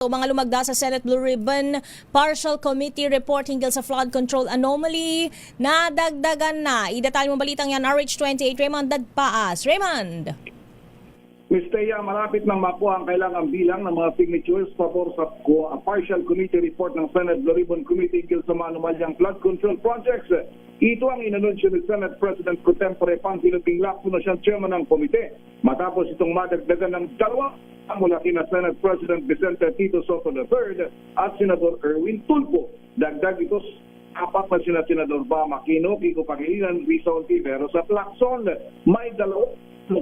Mga lumagda sa Senate Blue Ribbon Partial Committee Report hinggil sa flood control anomaly, nadagdagan na. Idetalye mo balitang yan, RH28, Raymond Dadpaas. Raymond! Ms. Thea, malapit nang makuha ang kailangang bilang ng mga signatures pabor sa partial committee report ng Senate Blue Ribbon Committee hinggil sa mga anomalyang flood control projects. Ito ang inanunsyo ni Senate President Pro Tempore Pangilinan Lacson na siyang chairman ng komite. Matapos itong madagdagan ng dalawa mula kina Senate President Vicente Tito Soto III at Senador Erwin Tulfo. Dagdag ito apat na sina Senador Bam Aquino, Kiko Pangilinan, Risa Ontiveros at Lacson. May dalawa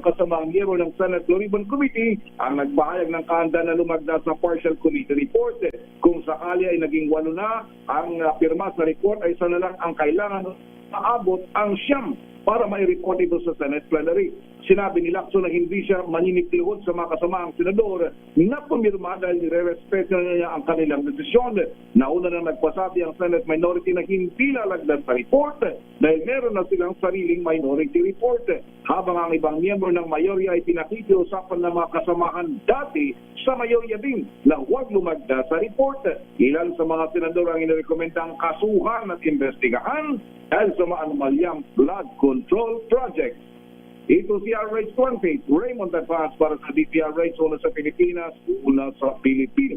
kasamang miyembro ng Senate Blue Ribbon Committee ang nagpahayag ng kahanda na lumagda sa partial committee report. Kung sakali ay naging 8 na, ang pirma sa report ay sana lang ang kailangan maabot ang 9 para mai-report ito sa Senate plenary. Sinabi ni Lacson na hindi siya maninipilhod sa mga kasamaang senador na pumirma dahil nire-respeto niya ang kanilang desisyon. Nauna na nagpasabi ang Senate minority na hindi lalagdas sa report dahil meron na silang sariling minority report. Habang ang ibang miyembro ng mayorya ay pinakikiusapan ng mga kasamahan dati sa mayorya din na huwag lumagdas sa report. Ilan sa mga senador ang inirekomendang kasuhan at investigahan dahil sa maanumalyang flood control project. Ito si RH28, Raymond Dadpaas para sa DPRH, una sa Pilipinas, una sa Pilipino.